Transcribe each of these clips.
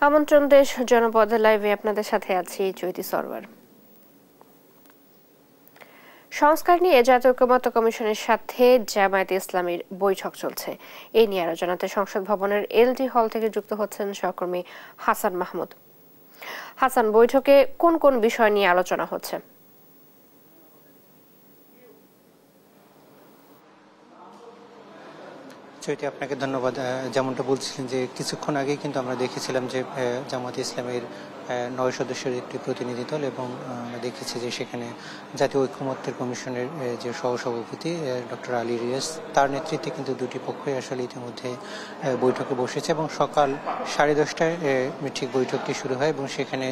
আমন্ত্রণ দেশ জনপদ লাইভে আপনাদের সাথে আছি জ্যোতি সরওয়ার। সংস্কার নিয়ে জাতীয় ঐকমত্য কমিশনের সাথে জামায়াতে ইসলামীর বৈঠক চলছে। এই নিয়ে আলোচনাতে সংসদ ভবনের এলডি হল থেকে যুক্ত হচ্ছেন সহকর্মী হাসান মাহমুদ। হাসান, বৈঠকে কোন কোন বিষয় নিয়ে আলোচনা হচ্ছে? চৈতি, আপনাকে ধন্যবাদ। যেমনটা বলছিলেন যে কিছুক্ষণ আগেই কিন্তু আমরা দেখেছিলাম যে জামায়াতে ইসলামের 9 সদস্যের একটি প্রতিনিধি দল এবং আমরা দেখেছি যে সেখানে জাতীয় ঐকমত্যের কমিশনের যে সহসভাপতি ডক্টর আলী রিয়াজ, তার নেতৃত্বে কিন্তু দুটি পক্ষই আসলে ইতিমধ্যে বৈঠকে বসেছে এবং সকাল 10:30টায় ঠিক বৈঠকটি শুরু হয় এবং সেখানে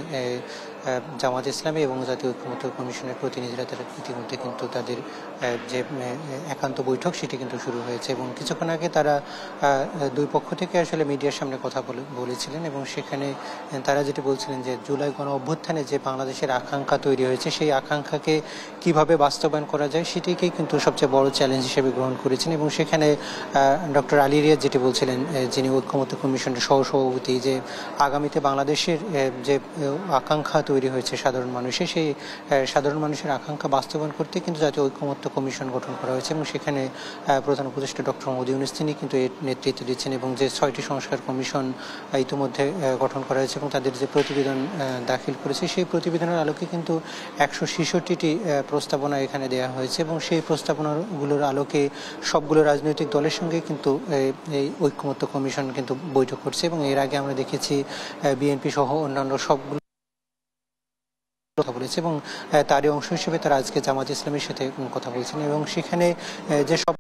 জামাত ইসলামী এবং জাতীয় ঐকমত্য কমিশনের প্রতিনিধিরা তারা ইতিমধ্যে কিন্তু তাদের যে একান্ত বৈঠক সেটি কিন্তু শুরু হয়েছে এবং কিছুক্ষণ আগে তারা দুই পক্ষ থেকে আসলে মিডিয়ার সামনে কথা বলেছিলেন এবং সেখানে তারা যেটি বলছিলেন যে জুলাই গণ অভ্যুত্থানে যে বাংলাদেশের আকাঙ্ক্ষা তৈরি হয়েছে সেই আকাঙ্ক্ষাকে কিভাবে বাস্তবায়ন করা যায় সেটিকেই কিন্তু সবচেয়ে বড় চ্যালেঞ্জ হিসেবে গ্রহণ করেছেন এবং সেখানে ডক্টর আলী রিয়াজ যেটি বলছিলেন, যিনি ঐকমত্য কমিশনের সহসভাপতি, যে আগামীতে বাংলাদেশের যে আকাঙ্ক্ষা তৈরি হয়েছে সাধারণ মানুষের, সেই সাধারণ মানুষের আকাঙ্ক্ষা বাস্তবায়ন করতে কিন্তু জাতীয় ঐকমত্য কমিশন গঠন করা হয়েছে এবং সেখানে প্রধান উপদেষ্টা ডক্টর মোহাম্মদ ইউনূস তিনি কিন্তু এর নেতৃত্ব দিচ্ছেন এবং যে 6টি সংস্কার কমিশন ইতিমধ্যে গঠন করা হয়েছে এবং তাদের যে প্রতিবেদন দাখিল করেছে সেই প্রতিবেদনের আলোকে কিন্তু 166টি প্রস্তাবনা এখানে দেওয়া হয়েছে এবং সেই প্রস্তাবনাগুলোর আলোকে সবগুলো রাজনৈতিক দলের সঙ্গে কিন্তু এই ঐকমত্য কমিশন কিন্তু বৈঠক করছে এবং এর আগে আমরা দেখেছি বিএনপি সহ অন্যান্য সবগুলো কথা বলেছে এবং তারই অংশ হিসেবে তারা আজকে জামাত ইসলামের সাথে কথা বলছেন এবং সেখানে যেসব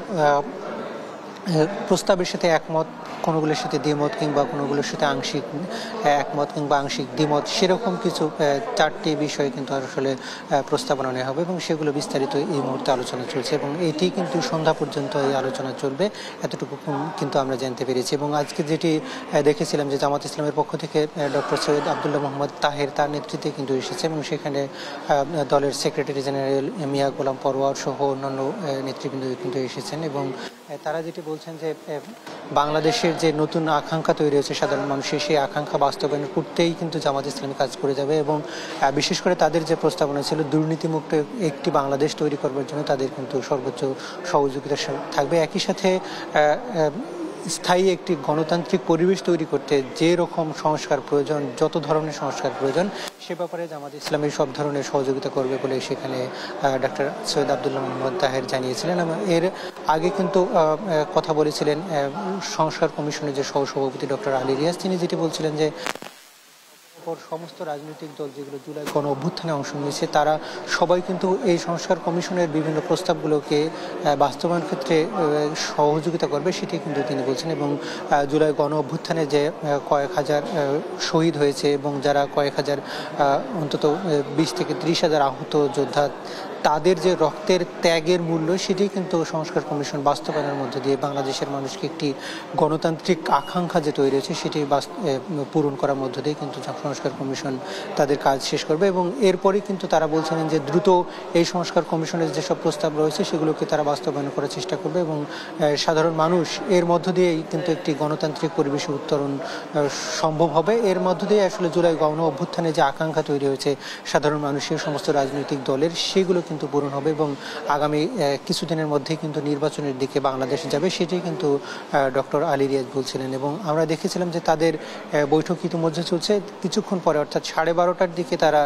প্রস্তাবের সাথে একমত, কোনোগুলোর সাথে দ্বিমত কিংবা কোনোগুলোর সাথে আংশিক একমত কিংবা আংশিক দ্বিমত, সেরকম কিছু 4টি বিষয়ে কিন্তু আসলে প্রস্তাবনা নেওয়া হবে এবং সেগুলো বিস্তারিত এই মুহূর্তে আলোচনা চলছে এবং এটি কিন্তু সন্ধ্যা পর্যন্ত এই আলোচনা চলবে, এতটুকু কিন্তু আমরা জানতে পেরেছি। এবং আজকে যেটি দেখেছিলাম যে জামাত ইসলামের পক্ষ থেকে ডক্টর সৈয়দ আবদুল্লাহ মোহাম্মদ তাহের, তার নেতৃত্বে কিন্তু এসেছে এবং সেখানে দলের সেক্রেটারি জেনারেল মিয়া গোলাম পরোয়ার সহ অন্যান্য নেতৃবৃন্দ কিন্তু এসেছেন এবং তারা যেটি বলছেন যে বাংলাদেশের যে নতুন আকাঙ্ক্ষা তৈরি হয়েছে সাধারণ মানুষের, সেই আকাঙ্ক্ষা বাস্তবায়ন করতেই কিন্তু জামাত ইসলামী কাজ করে যাবে এবং বিশেষ করে তাদের যে প্রস্তাবনা ছিল দুর্নীতিমুক্ত একটি বাংলাদেশ তৈরি করবার জন্য তাদের কিন্তু সর্বোচ্চ সহযোগিতা থাকবে। একই সাথে স্থায়ী একটি গণতান্ত্রিক পরিবেশ তৈরি করতে যে রকম সংস্কার প্রয়োজন, যত ধরনের সংস্কার প্রয়োজন, সে ব্যাপারে জামাত ইসলামী সব ধরনের সহযোগিতা করবে বলে সেখানে ডক্টর সৈয়দ আবদুল্লাহ মোহাম্মদ তাহের জানিয়েছিলেন। এর আগে কিন্তু কথা বলেছিলেন সংস্কার কমিশনের যে সহসভাপতি ডক্টর আলী রিয়াজ, তিনি যেটি বলছিলেন যে সমস্ত রাজনৈতিক দল যেগুলো জুলাই গণ অভ্যুত্থানে অংশ নিয়েছে তারা সবাই কিন্তু এই সংস্কার কমিশনের বিভিন্ন প্রস্তাবগুলোকে বাস্তবায়ন ক্ষেত্রে সহযোগিতা করবে, সেটি কিন্তু তিনি বলছেন এবং জুলাই গণ অভ্যুত্থানে যে কয়েক হাজার শহীদ হয়েছে এবং যারা কয়েক হাজার অন্তত 20 থেকে 30 হাজার আহত যোদ্ধা, তাদের যে রক্তের ত্যাগের মূল্য সেটি কিন্তু সংস্কার কমিশন বাস্তবায়নের মধ্যে দিয়ে বাংলাদেশের মানুষকে একটি গণতান্ত্রিক আকাঙ্ক্ষা যে তৈরি হয়েছে সেটি পূরণ করার মধ্য দিয়ে কিন্তু সংস্কার কমিশন তাদের কাজ শেষ করবে এবং এরপরই কিন্তু তারা বলছিলেন যে দ্রুত এই সংস্কার কমিশনের যেসব প্রস্তাব রয়েছে সেগুলোকে তারা বাস্তবায়ন করার চেষ্টা করবে এবং সাধারণ মানুষ এর মধ্য দিয়েই কিন্তু একটি গণতান্ত্রিক পরিবেশে উত্তরণ সম্ভব হবে। এর মধ্য দিয়ে আসলে জুলাই গণ অভ্যুত্থানে যে আকাঙ্ক্ষা তৈরি হয়েছে সাধারণ মানুষের, সমস্ত রাজনৈতিক দলের, সেগুলো কিন্তু পূরণ হবে এবং আগামী কিছুদিনের মধ্যে কিন্তু নির্বাচনের দিকে বাংলাদেশ যাবে, সেটাই কিন্তু ডক্টর আলী রিয়াজ বলছিলেন এবং আমরা দেখেছিলাম যে তাদের বৈঠক ইতিমধ্যে চলছে। কিছুক্ষণ পরে অর্থাৎ 12:30টার দিকে তারা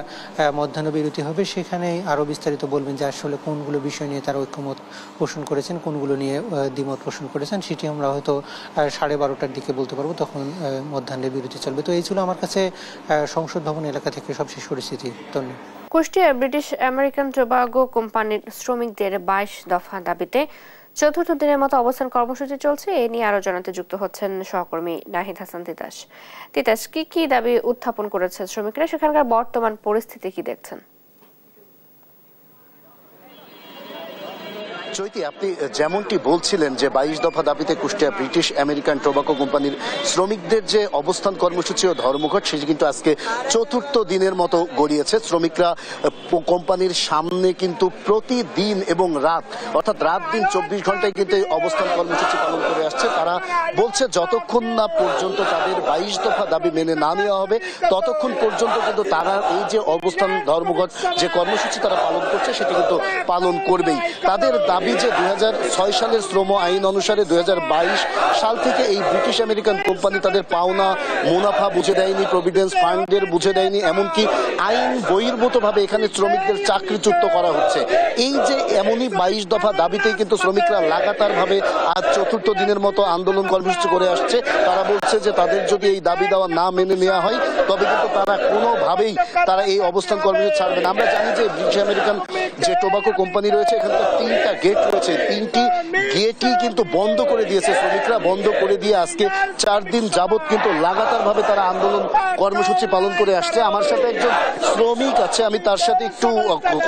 মধ্যাহ্ন বিরতি হবে, সেখানে আরও বিস্তারিত বলবেন যে আসলে কোনগুলো বিষয় নিয়ে তারা ঐক্যমত পোষণ করেছেন, কোনগুলো নিয়ে দ্বিমত পোষণ করেছেন, সেটি আমরা হয়তো 12:30টার দিকে বলতে পারবো, তখন মধ্যাহ্নের বিরতি চলবে। তো এই ছিল আমার কাছে সংসদ ভবন এলাকা থেকে সবশেষ পরিস্থিতি। ধন্যবাদ। কুষ্টিয়ায় ব্রিটিশ আমেরিকান টোবাগো কোম্পানির শ্রমিকদের 22 দফা দাবিতে চতুর্থ দিনের মতো অবস্থান কর্মসূচি চলছে। এ নিয়ে আরো জানাতে যুক্ত হচ্ছেন সহকর্মী নাহিদ হাসান তিতাস। তিতাস, কি কি দাবি উত্থাপন করেছে শ্রমিকরা, সেখানকার বর্তমান পরিস্থিতি কি দেখছেন? চৈতি, আপনি যেমনটি বলছিলেন যে 22 দফা দাবিতে কুষ্টিয়া ব্রিটিশ আমেরিকান টোবাকো কোম্পানির শ্রমিকদের যে অবস্থান কর্মসূচি ও ধর্মঘট সেটি কিন্তু আজকে চতুর্থ দিনের মতো গড়িয়েছে। শ্রমিকরা কোম্পানির সামনে কিন্তু প্রতিদিন এবং রাত অর্থাৎ রাত দিন 24 ঘন্টায় কিন্তু এই অবস্থান কর্মসূচি পালন করে আসছে। তারা বলছে যতক্ষণ না পর্যন্ত তাদের 22 দফা দাবি মেনে না নেওয়া হবে ততক্ষণ পর্যন্ত কিন্তু তারা এই যে অবস্থান ধর্মঘট যে কর্মসূচি তারা পালন করছে সেটি কিন্তু পালন করবেই। তাদের দাবি যে 2006 সালের শ্রম আইন অনুসারে 2022 সাল থেকে এই ব্রিটিশ আমেরিকান কোম্পানি তাদের পাওনা মুনাফা বুঝে দেয়নি, প্রভিডেন্স ফান্ডের বুঝে দেয়নি, এমনকি আইন বহির্ভূতভাবে এখানে শ্রমিকদের চাকরিচ্যুত করা হচ্ছে। এই যে এমনই 22 দফা দাবিতেই কিন্তু শ্রমিকরা লাগাতারভাবে আজ চতুর্থ দিনের মতো আন্দোলন কর্মসূচি করে আসছে। তারা বলছে যে তাদের যদি এই দাবি দেওয়া না মেনে নেওয়া হয় তবে কিন্তু তারা কোনোভাবেই তারা এই অবস্থান কর্মসূচি ছাড়বে না। আমরা জানি যে ব্রিটিশ আমেরিকান যে টোবাকো কোম্পানি রয়েছে এখানে 3টা গেট রয়েছে, 3টি গেটই কিন্তু বন্ধ করে দিয়েছে শ্রমিকরা। বন্ধ করে দিয়ে আজকে 4 দিন যাবত কিন্তু লাগাতারভাবে তারা আন্দোলন কর্মসূচি পালন করে আসছে। আমার সাথে একজন শ্রমিক আছে, আমি তার সাথে একটু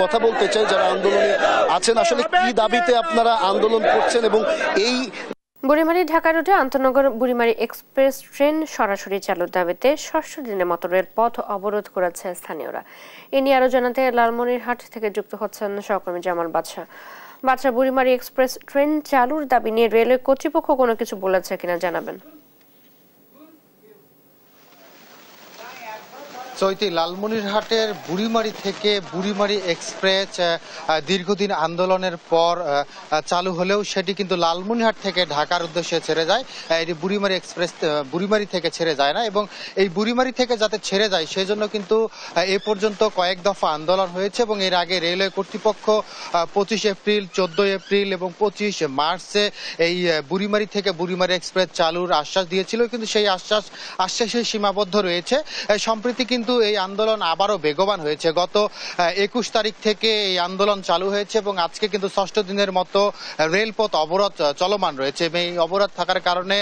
কথা বলতে চাই যারা আন্দোলনে আছেন। আসলে কি দাবিতে আপনারা আন্দোলন করছেন এবং এই বুড়িমারি ঢাকা রুটে আন্তনগর বুড়িমারি এক্সপ্রেস ট্রেন সরাসরি চালুর দাবিতে ষষ্ঠ দিনের মতো রেলপথ অবরোধ করেছে স্থানীয়রা। এ নিয়ে আরো জানাতে লালমনিরহাট থেকে যুক্ত হচ্ছেন সহকর্মী জামাল বাদশা। বুড়িমারি এক্সপ্রেস ট্রেন চালুর দাবি নিয়ে রেলওয়ে কর্তৃপক্ষ কোনো কিছু বলেছে কিনা জানাবেন। চৈতি, লালমনিরহাটের বুড়িমারি থেকে বুড়িমারি এক্সপ্রেস দীর্ঘদিন আন্দোলনের পর চালু হলেও সেটি কিন্তু লালমনিরহাট থেকে ঢাকার উদ্দেশ্যে ছেড়ে যায়। এটি বুড়িমারি এক্সপ্রেস বুড়িমারি থেকে ছেড়ে যায় না, এবং এই বুড়িমারি থেকে যাতে ছেড়ে যায় সেজন্য কিন্তু এ পর্যন্ত কয়েক দফা আন্দোলন হয়েছে। এবং এর আগে রেলওয়ে কর্তৃপক্ষ 25 এপ্রিল, 14 এপ্রিল এবং 25 মার্চে এই বুড়িমারি থেকে বুড়িমারি এক্সপ্রেস চালুর আশ্বাস দিয়েছিল, কিন্তু সেই আশ্বাসে সীমাবদ্ধ রয়েছে। সম্প্রতি কিন্তু এই আন্দোলন আবারও বেগবান হয়েছে। গত 21 তারিখ থেকে এই আন্দোলন চালু হয়েছে এবং আজকে কিন্তু ষষ্ঠ দিনের মতো রেলপথ অবরোধ চলমান রয়েছে। এই অবরোধ থাকার কারণে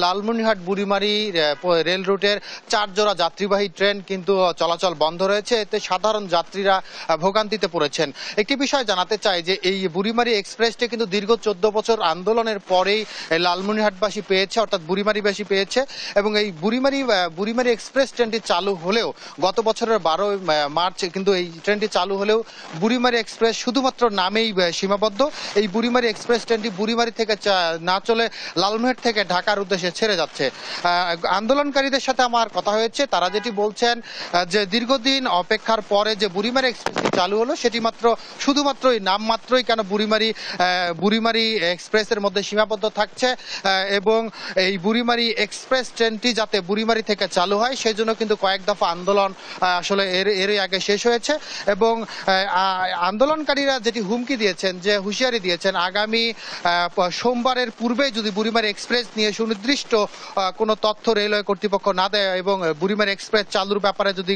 লালমনিরহাট বুড়িমারি রেল রুটের 4 জোড়া যাত্রীবাহী ট্রেন কিন্তু চলাচল বন্ধ রয়েছে। এতে সাধারণ যাত্রীরা ভোগান্তিতে পড়েছেন। একটি বিষয় জানাতে চাই যে এই বুড়িমারি এক্সপ্রেসটি কিন্তু দীর্ঘ 14 বছর আন্দোলনের পরেই লালমনিরহাটবাসী পেয়েছে, অর্থাৎ বুড়িমারিবাসী পেয়েছে। এবং এই বুড়িমারি এক্সপ্রেস ট্রেনটি চালু হলেও গত বছরের 12 মার্চ কিন্তু এই ট্রেনটি চালু হলেও বুড়িমারি এক্সপ্রেস শুধুমাত্র নামেই সীমাবদ্ধ। এই বুড়িমারি এক্সপ্রেস ট্রেনটি বুড়িমারি থেকে না চলে লালমনিরহাট থেকে ঢাকার উদ্দেশ্যে ছেড়ে যাচ্ছে। আন্দোলনকারীদের সাথে আমার কথা হয়েছে, তারা যেটি বলছেন যে দীর্ঘদিন অপেক্ষার পরে যে বুড়িমারি এক্সপ্রেসটি চালু হলো সেটি শুধুমাত্রই নামমাত্রই কেন বুড়িমারি এক্সপ্রেসের মধ্যে সীমাবদ্ধ থাকছে, এবং এই বুড়িমারি এক্সপ্রেস ট্রেনটি যাতে বুড়িমারি থেকে চালু হয় সেই জন্য কিন্তু কয়েক দফা আন্দোলন আসলে এরই আগে শেষ হয়েছে। এবং আন্দোলনকারীরা যেটি হুমকি দিয়েছেন, যে হুঁশিয়ারি দিয়েছেন, আগামী সোমবারের পূর্বে যদি বুড়িমারি এক্সপ্রেস নিয়ে সুনির্দিষ্ট কোনো তথ্য রেলওয়ে কর্তৃপক্ষ না দেয় এবং বুড়িমারি এক্সপ্রেস চালুর ব্যাপারে যদি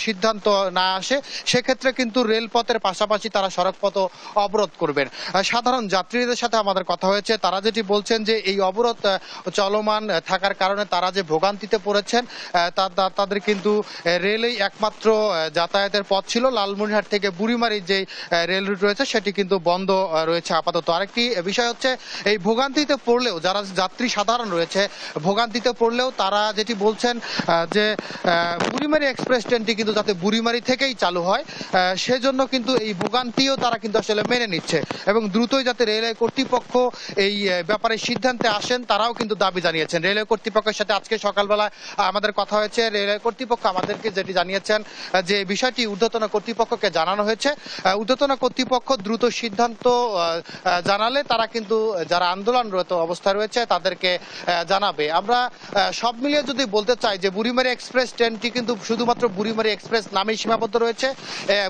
সিদ্ধান্ত না আসে সেক্ষেত্রে কিন্তু রেলপথের পাশাপাশি তারা সড়কপথ অবরোধ করবেন। সাধারণ যাত্রীদের সাথে আমাদের কথা হয়েছে, তারা যেটি বলছেন যে এই অবরোধ চলমান থাকার কারণে তারা যে ভোগান্তিতে পড়েছেন, তাদের কিন্তু রেলেই একমাত্র যাতায়াতের পথ ছিল। লালমনিরহাট থেকে বুড়িমারি যে রেল রুট রয়েছে সেটি কিন্তু বন্ধ রয়েছে আপাতত। আরেকটি বিষয় হচ্ছে, এই ভোগান্তিতে পড়লেও যারা যাত্রী সাধারণ রয়েছে ভোগান্তিতে পড়লেও তারা যেটি বলছেন যে বুড়িমারি এক্সপ্রেস ট্রেনটি কিন্তু যাতে বুড়িমারি থেকেই চালু হয় সেজন্য কিন্তু এই ভোগান্তিও তারা কিন্তু আসলে মেনে নিচ্ছে, এবং দ্রুতই যাতে রেলওয়ে কর্তৃপক্ষ এই ব্যাপারে সিদ্ধান্তে আসেন তারাও কিন্তু দাবি জানিয়েছেন। রেলওয়ে কর্তৃপক্ষের সাথে আজকে সকালবেলা আমাদের কথা হয়েছে। রেলওয়ে কর্তৃপক্ষ আমাদেরকে যেটি জানিয়েছেন যে বিষয়টি ঊর্ধ্বতন কর্তৃপক্ষকে জানানো হয়েছে। ঊর্ধ্বতন কর্তৃপক্ষ দ্রুত সিদ্ধান্ত জানালে তারা কিন্তু যারা আন্দোলনরত অবস্থায় রয়েছে তাদেরকে জানাবে। আমরা সব মিলিয়ে যদি বলতে চাই যে বুড়িমারি এক্সপ্রেস ট্রেনটি কিন্তু শুধুমাত্র বুড়িমারি এক্সপ্রেস নামেই সীমাবদ্ধ রয়েছে।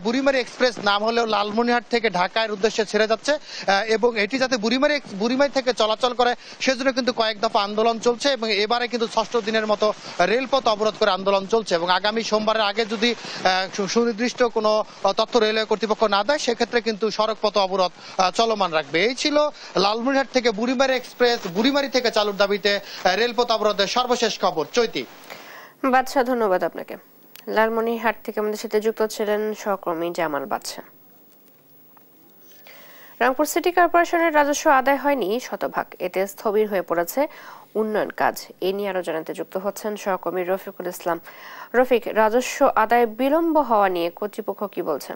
বুড়িমারি এক্সপ্রেস নাম হলেও লালমনিরহাট থেকে ঢাকার উদ্দেশ্যে ছেড়ে যাচ্ছে, এবং এটি যাতে বুড়িমারি থেকে চলাচল করে সেজন্য কিন্তু কয়েক দফা আন্দোলন চলছে। এবং এবারে কিন্তু ষষ্ঠ দিনের মতো রেলপথ অবরোধ করে আন্দোলন চলছে, এবং আগামী সোমবারের আগে যদি সুনির্দিষ্ট কোনো তথ্য রেলওয়ে কর্তৃপক্ষ না দেয় সেক্ষেত্রে কিন্তু সড়কপথ অবরোধ চলমান রাখবে। এই ছিল লালমনিরহাট থেকে বুড়িমারি এক্সপ্রেস বুড়িমারি থেকে চালুর দাবিতে রেলপথ অবরোধের সর্বশেষ খবর। চৈতি। বাদশা, ধন্যবাদ আপনাকে। লালমনিরহাট থেকে আমাদের সাথে যুক্ত ছিলেন সহকর্মী জামাল বাদশা। রংপুর সিটি কর্পোরেশনের রাজস্ব আদায় হয়নি শতভাগ, এতে স্থবির হয়ে পড়েছে উন্নয়ন কাজ। এ নিয়ে আরো জানাতে যুক্ত হচ্ছেন সহকর্মী রফিকুল ইসলাম। রফিক, রাজস্ব আদায় বিলম্ব হওয়া নিয়ে কর্তৃপক্ষ কি বলছে?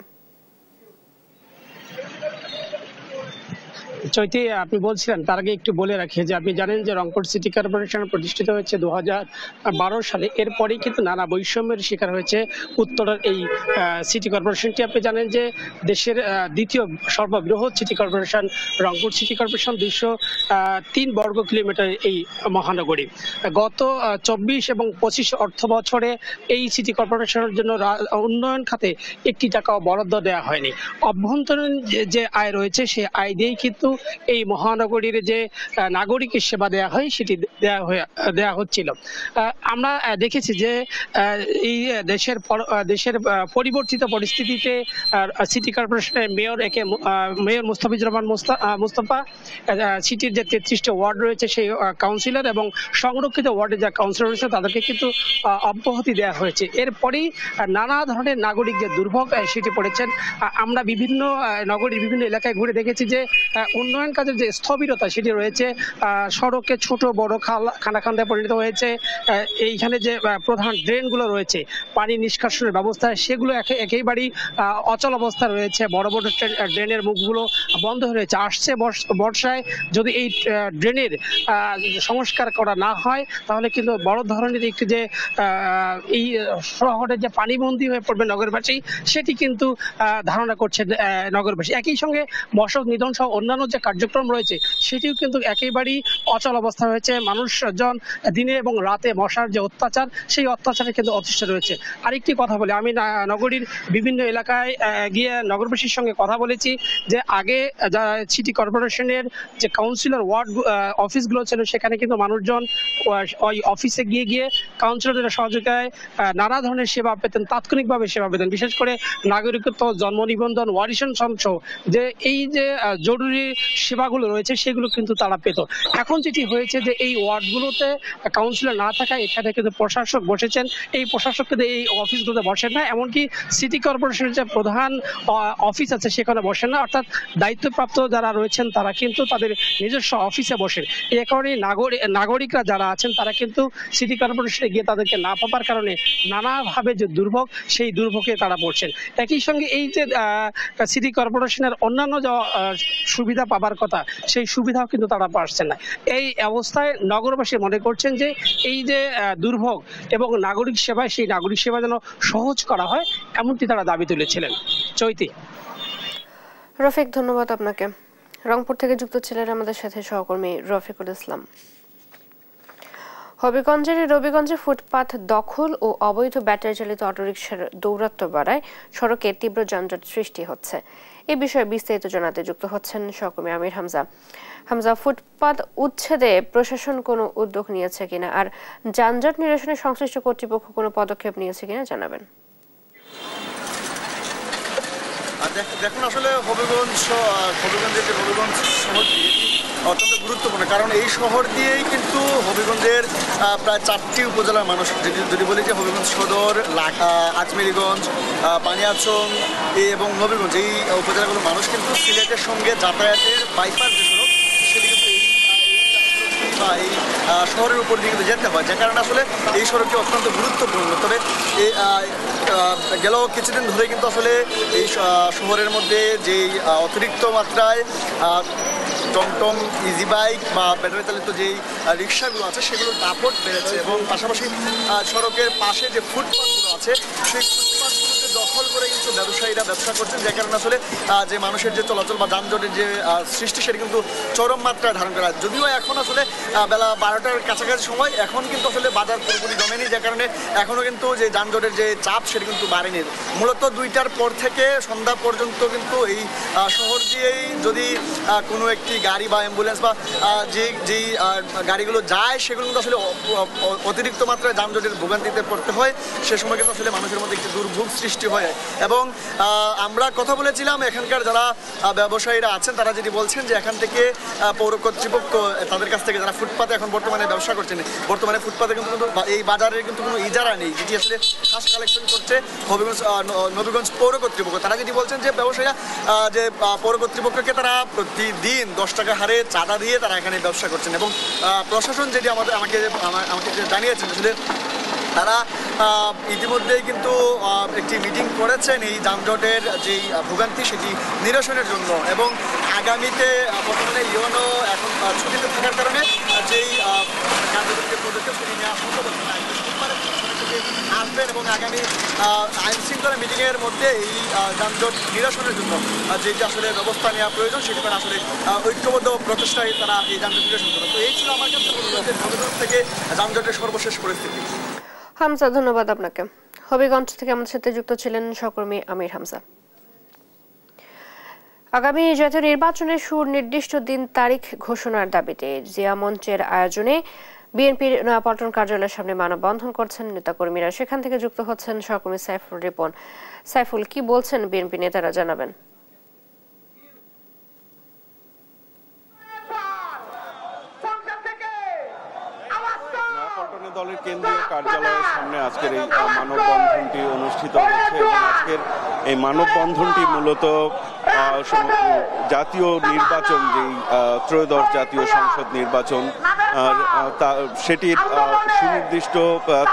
চৈতি, আপনি বলছিলেন, তার আগে একটু বলে রাখি যে আপনি জানেন যে রংপুর সিটি কর্পোরেশন প্রতিষ্ঠিত হয়েছে 2012 সালে। এরপরেই কিন্তু নানা বৈষম্যের শিকার হয়েছে উত্তরের এই সিটি কর্পোরেশনটি। আপনি জানেন যে দেশের দ্বিতীয় সর্ববৃহৎ city corporation Rangpur city corporation, 203 বর্গ কিলোমিটার এই মহানগরী। গত 24 এবং 25 অর্থ বছরে এই সিটি কর্পোরেশনের জন্য উন্নয়ন খাতে একটি টাকাও বরাদ্দ দেওয়া হয়নি। অভ্যন্তরীণ যে আয় রয়েছে সেই আয় দিয়েই কিন্তু এই মহানগরীর যে নাগরিক সেবা দেয়া হয় সেটি দেয়া হচ্ছিল। আমরা দেখেছি যে এই দেশের পরিবর্তিত পরিস্থিতিতে সিটি কর্পোরেশনের মেয়র মুস্তাফিজুর রহমান মুস্তফা সিটির যে 33টি ওয়ার্ড রয়েছে সেই কাউন্সিলর এবং সংরক্ষিত ওয়ার্ডের যে কাউন্সিলর রয়েছে তাদেরকে কিন্তু অব্যাহতি দেওয়া হয়েছে। এরপরেই নানা ধরনের নাগরিক যে দুর্ভোগ সেটি পড়েছেন। আমরা বিভিন্ন নগরীর বিভিন্ন এলাকায় ঘুরে দেখেছি যে উন্নয়ন কাজের যে স্থবিরতা সেটি রয়েছে। সড়কে ছোট বড় খানাখন্দায় পরিণত হয়েছে। এইখানে যে প্রধান ড্রেনগুলো রয়েছে, পানি নিষ্কাশনের ব্যবস্থা, সেগুলো একেবারেই অচল অবস্থা রয়েছে। বড় বড় ড্রেনের মুখগুলো বন্ধ হয়ে রয়েছে। আসছে বর্ষায় যদি এই ড্রেনের সংস্কার করা না হয় তাহলে কিন্তু বড় ধরনের একটি যে এই শহরে যে পানিবন্দী হয়ে পড়বে নগরবাসী, সেটি কিন্তু ধারণা করছে নগরবাসী। একই সঙ্গে মশক নিধন সহ অন্যান্য যে কার্যক্রম রয়েছে সেটিও কিন্তু একেবারেই অচল অবস্থা হয়েছে। মানুষজন দিনে এবং রাতে মশার যে অত্যাচার, সেই অত্যাচারে কিন্তু অতিষ্ঠ রয়েছে। আরেকটি কথা বলি, আমি নগরীর বিভিন্ন এলাকায় গিয়ে নগরবাসীর সঙ্গে কথা বলেছি যে আগে সিটি কর্পোরেশনের যে কাউন্সিলর ওয়ার্ড অফিসগুলো ছিল সেখানে কিন্তু মানুষজন ওই অফিসে গিয়ে কাউন্সিলরের সহযোগিতায় নানা ধরনের সেবা পেতেন, তাৎক্ষণিকভাবে সেবা পেতেন। বিশেষ করে নাগরিকত্ব, জন্ম নিবন্ধন, ওয়ারিশন সহ যে এই যে জরুরি সেবাগুলো রয়েছে সেগুলো কিন্তু তারা পেত। এখন যেটি হয়েছে যে এই ওয়ার্ডগুলোতে কাউন্সিলর না থাকায় এখানে কিন্তু প্রশাসক বসেছেন, এই প্রশাসক কিন্তু এই অফিসগুলোতে বসেন না। এমনকি সিটি কর্পোরেশনের যে প্রধান অফিস আছে সেখানে বসেন না, অর্থাৎ দায়িত্বপ্রাপ্ত যারা রয়েছেন তারা কিন্তু তাদের নিজস্ব অফিসে বসেন। এই কারণে নাগরিকরা যারা আছেন তারা কিন্তু সিটি কর্পোরেশনে গিয়ে তাদেরকে না পাবার কারণে নানাভাবে যে দুর্ভোগ, সেই দুর্ভোগে তারা পড়ছেন। একই সঙ্গে এই যে সিটি কর্পোরেশনের অন্যান্য যে সুবিধা পাবার কথা সেই সুবিধাও কিন্তু তারা পাচ্ছেন না। এই অবস্থায় নগরবাসী মনে করছেন যে এই যে দুর্ভোগ এবং নাগরিক সেবায়, সেই নাগরিক সেবা যেন সহজ করা হয়, এমনটি তারা দাবি তুলেছিলেন। চৈতি। রফিক, ধন্যবাদ আপনাকে। রংপুর থেকে যুক্ত ছিলেন আমাদের সাথে সহকর্মী রফিকুল ইসলাম। রবিগঞ্জে ফুটপাত দখল ও অবৈধ ব্যাটারি চালিত অটোরিকশার দৌরাত্ম্য বাড়ায় সড়কে তীব্র যানজট সৃষ্টি হচ্ছে। এ বিষয়ে বিস্তারিত জানাতে যুক্ত হচ্ছেন সহকর্মী আমির হামজা। ফুটপাত উচ্ছেদে প্রশাসন কোনো উদ্যোগ নিয়েছে কিনা, আর যানজট নিরসনে সংশ্লিষ্ট কর্তৃপক্ষ কোনো পদক্ষেপ নিয়েছে কিনা জানাবেন। দেখুন, আসলে হবিগঞ্জের যে হবিগঞ্জ শহরটি অত্যন্ত গুরুত্বপূর্ণ, কারণ এই শহর দিয়েই কিন্তু হবিগঞ্জের প্রায় 4টি উপজেলার মানুষ, যদি বলি যে হবিগঞ্জ সদর, আজমেরিগঞ্জ, বানিয়াচং এবং নবীগঞ্জ, এই উপজেলাগুলোর মানুষ কিন্তু সিলেটের সঙ্গে যাতায়াতের বাইপাস যে সড়ক সেটি কিন্তু বা এই শহরের উপর দিয়ে কিন্তু যেতে হয়, যে কারণে আসলে এই সড়কটি অত্যন্ত গুরুত্বপূর্ণ। তবে গেল কিছুদিন ধরে কিন্তু আসলে এই শহরের মধ্যে যেই অতিরিক্ত মাত্রায় টমটম, ইজি বাইক বা ব্যাটারি চালিত যেই রিক্সাগুলো আছে সেগুলোর দাপট বেড়েছে এবং পাশাপাশি সড়কের পাশে যে ফুটপাথগুলো আছে সেই ফুটপাথগুলোকে দখল করে কিন্তু ব্যবসায়ীরা ব্যবসা করছেন, যে কারণে আসলে যে মানুষের যে চলাচল বা যানজটের যে সৃষ্টি সেটি কিন্তু চরম মাত্রায় ধারণ করা। যদিও এখন আসলে বেলা 12টার কাছাকাছি সময়, এখন কিন্তু আসলে বাজার পুরোপুরি জমেনি, যে কারণে এখনও কিন্তু যে যানজটের যে চাপ সেটি কিন্তু বাড়েনি। মূলত 2টার পর থেকে সন্ধ্যা পর্যন্ত কিন্তু এই শহর দিয়েই যদি কোনো একটি গাড়ি বা অ্যাম্বুলেন্স বা যেই গাড়িগুলো যায় সেগুলো কিন্তু আসলে অতিরিক্ত মাত্রায় যানজটের ভোগান্তিতে পড়তে হয়। সে সময় কিন্তু আসলে মানুষের মধ্যে একটি দুর্ভোগ সৃষ্টি হয় এবং এবং আমরা কথা বলেছিলাম এখানকার যারা ব্যবসায়ীরা আছেন তারা যেটি বলছেন যে এখান থেকে পৌর কর্তৃপক্ষ তাদের কাছ থেকে যারা ফুটপাতে এখন বর্তমানে ব্যবসা করছেন, বর্তমানে ফুটপাতে কিন্তু এই বাজারের কিন্তু কোনো ইজারা নেই, যেটি আসলে খাস কালেকশন করছে নবীগঞ্জ পৌর কর্তৃপক্ষ। তারা যেটি বলছেন যে ব্যবসায়ীরা যে পৌর কর্তৃপক্ষকে তারা প্রতিদিন 10 টাকা হারে চাঁদা দিয়ে তারা এখানে ব্যবসা করছেন এবং প্রশাসন যেটি আমাকে জানিয়েছেন আসলে তারা ইতিমধ্যেই কিন্তু একটি মিটিং করেছেন এই যানজটের যেই ভোগান্তি সেটি নিরসনের জন্য এবং আগামীতে বর্তমানে ইউনো এখন ছুটিতে থাকার কারণে যেই কার্যকরী পদক্ষেপ সেটি নেওয়া সম্ভব হচ্ছে না। আসবেন এবং আগামী আইন শৃঙ্খলা মিটিংয়ের মধ্যে এই যানজট নিরসনের জন্য যেটি আসলে ব্যবস্থা নেওয়া প্রয়োজন সেটি আসলে ঐক্যবদ্ধ প্রচেষ্টায় তারা এই যানজট নিরসন করবে। তো এই ছিল আমার কাছে নবীগঞ্জ থেকে যানজটের সর্বশেষ পরিস্থিতি। হামজা, ধন্যবাদ আপনাকে। হবিগঞ্জ থেকে আমাদের সাথে যুক্ত ছিলেন সহকর্মী আমির হামজা। আগামী জাতীয় নির্বাচনের সুনির্দিষ্ট দিন তারিখ ঘোষণার দাবিতে জিয়া মঞ্চের আয়োজনে বিএনপির নয়াপল্টন কার্যালয়ের সামনে মানববন্ধন করছেন নেতাকর্মীরা। সেখান থেকে যুক্ত হচ্ছেন সহকর্মী সাইফুল রিপন। সাইফুল, কি বলছেন বিএনপি নেতারা, জানাবেন। দলের কেন্দ্রীয় কার্যালয়ের সামনে আজকের এই মানববন্ধনটি অনুষ্ঠিত হচ্ছে এবং আজকের এই মানববন্ধনটি মূলত জাতীয় নির্বাচন, যেই ত্রয়োদশ জাতীয় সংসদ নির্বাচন সেটির সুনির্দিষ্ট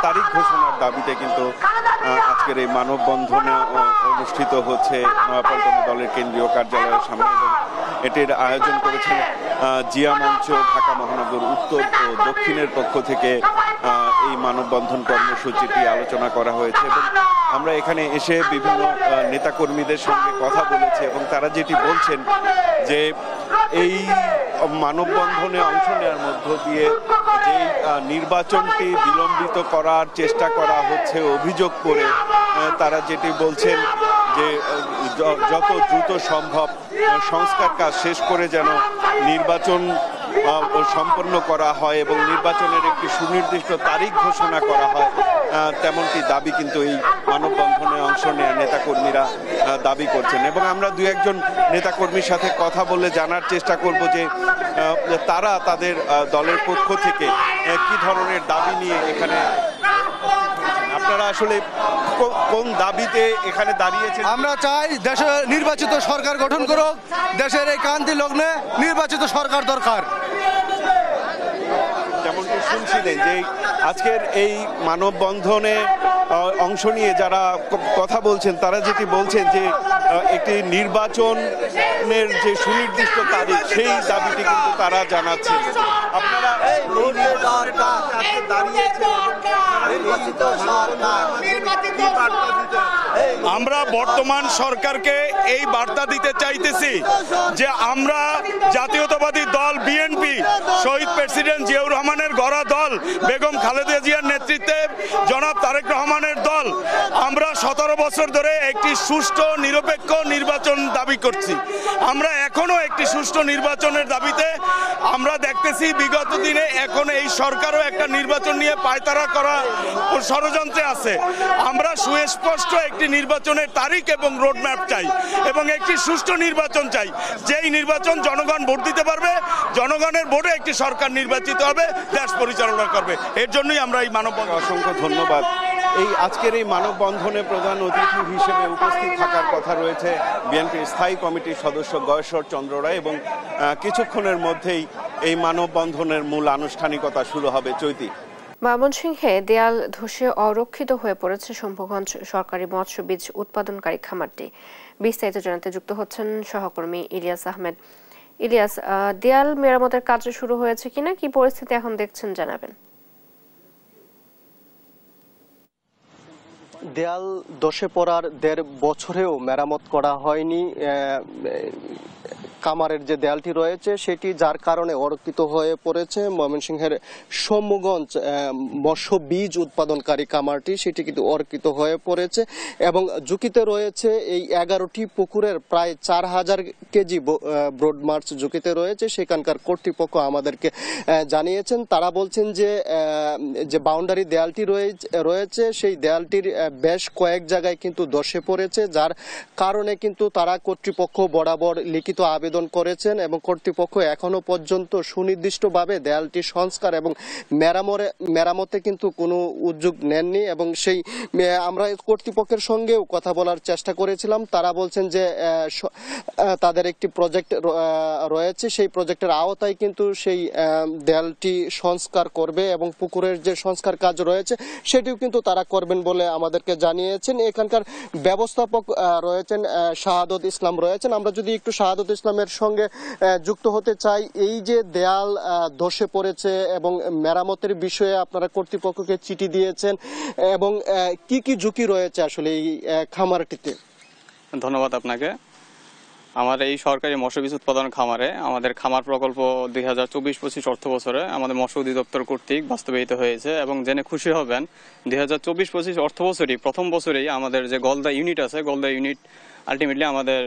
তারিখ ঘোষণার দাবিতে কিন্তু আজকের এই মানববন্ধনে অনুষ্ঠিত হচ্ছে নয়াপল্টন দলের কেন্দ্রীয় কার্যালয়ের সামনে এবং এটির আয়োজন করেছেন জিয়া মঞ্চ, ঢাকা মহানগর উত্তর ও দক্ষিণের পক্ষ থেকে এই মানববন্ধন কর্মসূচিটি আলোচনা করা হয়েছে এবং আমরা এখানে এসে বিভিন্ন নেতাকর্মীদের সঙ্গে কথা বলেছি এবং তারা যেটি বলছেন যে এই মানববন্ধনে অংশ নেওয়ার মধ্য দিয়ে যে নির্বাচনটি বিলম্বিত করার চেষ্টা করা হচ্ছে অভিযোগ করে তারা যেটি বলছেন যে যত দ্রুত সম্ভব সংস্কার কাজ শেষ করে যেন নির্বাচন সম্পন্ন করা হয় এবং নির্বাচনের একটি সুনির্দিষ্ট তারিখ ঘোষণা করা হয়, তেমনটি দাবি কিন্তু এই মানববন্ধনে অংশ নেওয়া নেতাকর্মীরা দাবি করছেন। এবং আমরা দু একজন নেতাকর্মীর সাথে কথা বলে জানার চেষ্টা করব যে তারা তাদের দলের পক্ষ থেকে কি ধরনের দাবি নিয়ে এখানে, আপনারা আসলে কোন দাবিতে এখানে দাঁড়িয়েছেন? আমরা চাই দেশে নির্বাচিত সরকার গঠন করুক, দেশের এই ক্রান্তি লগ্নে নির্বাচিত সরকার দরকার। যেমনটি শুনছিলেন যে আজকের এই মানববন্ধনে অংশ নিয়ে যারা কথা বলছেন তারা যেটি বলছেন যে একটি নির্বাচনের যে সুনির্দিষ্ট তারিখ সেই দাবিটি কিন্তু তারা জানাচ্ছেন। আপনারা আমরা বর্তমান সরকারকে এই বার্তা দিতে চাইতেছি যে আমরা জাতীয়তাবাদী দল বিএনপি, শহীদ প্রেসিডেন্ট জিয়াউর রহমানের গড়া দল, বেগম খালেদা জিয়ার নেতৃত্বে জনাব তারেক রহমানের দল, আমরা 17 বছর ধরে একটি সুষ্ঠু নিরপেক্ষ নির্বাচন দাবি করছি। আমরা এখনো একটি সুষ্ঠু নির্বাচনের দাবিতে আমরা দেখতেছি বিগত দিনে এখন এই সরকারও একটা নির্বাচন নিয়ে পায়তারা করা ষড়যন্ত্রে আছে। আমরা সুস্পষ্ট একটি নির্বাচনের তারিখ এবং রোডম্যাপ চাই এবং একটি সুষ্ঠু নির্বাচন চাই, যেই নির্বাচন জনগণ ভোট দিতে পারবে, জনগণের ভোটে একটি সরকার নির্বাচিত হবে, দেশ পরিচালনা করবে। এর জন্যই আমরা এই মানববন্ধন। অসংখ্য ধন্যবাদ। এই আজকের এই মানববন্ধনে প্রধান অতিথি হিসেবে উপস্থিত থাকার কথা রয়েছে বিএনপির স্থায়ী কমিটির সদস্য গয়েশ্বর চন্দ্র রায় এবং কিছুক্ষণের মধ্যেই এই মানববন্ধনের মূল আনুষ্ঠানিকতা শুরু হবে। চৈতি, ময়মনসিংহে দেয়াল ধসে অরক্ষিত হয়ে পড়েছে শম্ভুগঞ্জ সরকারি মৎস্য বীজ উৎপাদনকারী খামারটি। বিস্তারিত জানাতে যুক্ত হচ্ছেন সহকর্মী ইলিয়াস আহমেদ। ইলিয়াস, দেয়াল মেরামতের কাজ শুরু হয়েছে কিনা, কি পরিস্থিতি এখন দেখছেন, জানাবেন। দেয়াল ধসে পড়ার 1.5 বছরেও মেরামত করা হয়নি। কামারের যে দেয়ালটি রয়েছে সেটি যার কারণে অরক্ষিত হয়ে পড়েছে। ময়মনসিংহের সম্মুগঞ্জ মৎস্য বীজ উৎপাদনকারী কামারটি সেটি কিন্তু অরক্ষিত হয়ে পড়েছে এবং ঝুঁকিতে রয়েছে এই 11টি পুকুরের প্রায় 4000 কেজি ব্রড মাছ ঝুঁকিতে রয়েছে। সেখানকার কর্তৃপক্ষ আমাদেরকে জানিয়েছেন, তারা বলছেন যে বাউন্ডারি দেয়ালটি রয়েছে সেই দেয়ালটির বেশ কয়েক জায়গায় কিন্তু ধসে পড়েছে, যার কারণে কিন্তু তারা কর্তৃপক্ষ বরাবর লিখিত আবেদন করেছেন এবং কর্তৃপক্ষ এখনো পর্যন্ত সুনির্দিষ্টভাবে দেয়ালটি সংস্কার এবং মেরামতে কিন্তু কোনো উদ্যোগ নেননি। এবং সেই আমরা কর্তৃপক্ষের সঙ্গেও কথা বলার চেষ্টা করেছিলাম, তারা বলছেন যে তাদের একটি প্রজেক্ট রয়েছে, সেই প্রজেক্টের আওতায় কিন্তু সেই দেয়ালটি সংস্কার করবে এবং পুকুরের যে সংস্কার কাজ রয়েছে সেটিও কিন্তু তারা করবেন বলে আমাদেরকে জানিয়েছেন। এখানকার ব্যবস্থাপক রয়েছেন শাহাদত ইসলাম রয়েছেন, আমরা যদি একটু শাহাদত ইসলামের সঙ্গে যুক্ত হতে চাই। এই যে দেয়াল ধসে পড়েছে এবং মেরামতের বিষয়ে আপনারা কর্তৃপক্ষকে চিঠি দিয়েছেন এবং কি কি ঝুঁকি রয়েছে আসলে এই খামারটিতে? ধন্যবাদ আপনাকে। আমার এই সরকারি মৎস্য বীজ উৎপাদন খামারে আমাদের খামার প্রকল্প 2024-25 অর্থ বছরে আমাদের মৎস্য অধিদপ্তর কর্তৃক বাস্তবায়িত হয়েছে এবং জেনে খুশি হবেন 2024-25 অর্থ বছরই প্রথম বছরেই আমাদের যে গলদা ইউনিট আছে, গলদা ইউনিট আলটিমেটলি আমাদের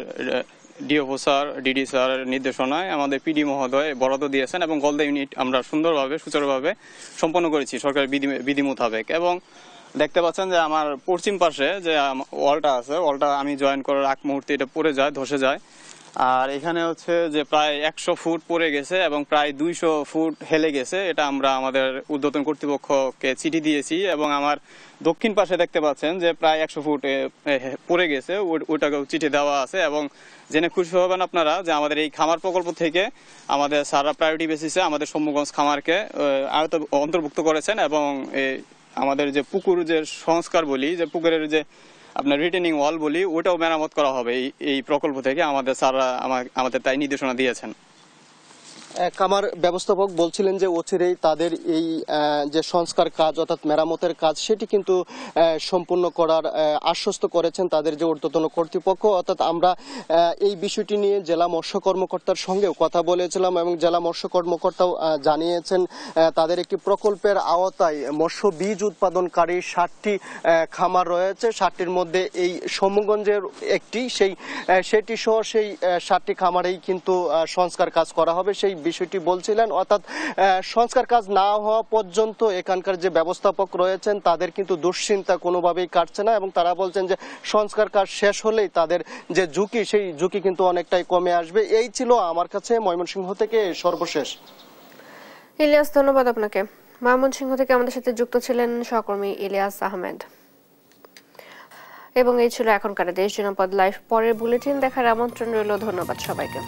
ডিওপো স্যার, ডিডি স্যার নির্দেশনায় আমাদের পিডি মহোদয় বরাদ্দ দিয়েছেন এবং গলদা ইউনিট আমরা সুন্দরভাবে সুচারুভাবে সম্পন্ন করেছি সরকারের বিধি মোতাবেক। এবং দেখতে পাচ্ছেন যে আমার পশ্চিম পাশে যে ওয়ালটা আছে, ওয়ালটা আমি জয়েন করার আগ মুহূর্তে এটা পড়ে যায়, ধসে যায়। আর এখানে হচ্ছে যে প্রায় 100 ফুট পড়ে গেছে এবং প্রায় 200 ফুট হেলে গেছে। এটা আমরা আমাদের ঊর্ধ্বতন কর্তৃপক্ষকে চিঠি দিয়েছি এবং আমার দক্ষিণ পাশে দেখতে পাচ্ছেন যে প্রায় 100 ফুট পড়ে গেছে, ওটাকেও চিঠি দেওয়া আছে। এবং জেনে খুশি হবেন আপনারা যে আমাদের এই খামার প্রকল্প থেকে আমাদের সারা প্রায়োরিটি বেসিসে আমাদের সম্মুগঞ্জ খামারকে অন্তর্ভুক্ত করেছেন এবং আমাদের যে পুকুর যে সংস্কার বলি, যে পুকুরের যে আপনার রিটেনিং ওয়াল বলি, ওটাও মেরামত করা হবে এই প্রকল্প থেকে। আমাদের স্যাররা আমাদের তাই নির্দেশনা দিয়েছেন। খামার ব্যবস্থাপক বলছিলেন যে অচিরেই তাদের এই যে সংস্কার কাজ অর্থাৎ মেরামতের কাজ সেটি কিন্তু সম্পূর্ণ করার আশ্বস্ত করেছেন তাদের যে ঊর্ধ্বতন কর্তৃপক্ষ। অর্থাৎ আমরা এই বিষয়টি নিয়ে জেলা মৎস্য কর্মকর্তার সঙ্গেও কথা বলেছিলাম এবং জেলা মৎস্য কর্মকর্তাও জানিয়েছেন তাদের একটি প্রকল্পের আওতায় মৎস্য বীজ উৎপাদনকারী 60টি খামার রয়েছে, 60টির মধ্যে এই সম্মুগঞ্জের একটি সেটি সহ সেই 60টি খামারেই কিন্তু সংস্কার কাজ করা হবে সেই বিষয়টি বলছিলেন। অর্থাৎ সংস্কার কাজ না হওয়া পর্যন্ত এখানকার যে ব্যবস্থাপক রয়েছেন তাদের কিন্তু দুশ্চিন্তা কোনোভাবেই কাটছে না এবং তারা বলছেন যে সংস্কার কাজ শেষ হলেই তাদের যে ঝুঁকি সেই ঝুঁকি কিন্তু অনেকটাই কমে আসবে। এই ছিল আমার কাছে ময়মনসিংহ থেকে সর্বশেষ। ইলিয়াস, ধন্যবাদ আপনাকে। ময়মনসিংহ থেকে আমাদের সাথে যুক্ত ছিলেন সহকর্মী ইলিয়াস আহমেদ। এবং এই ছিল এখনকার দেশ জনপদ লাইভ। পরের বুলেটিন দেখার আমন্ত্রণ রইল। ধন্যবাদ সবাইকে।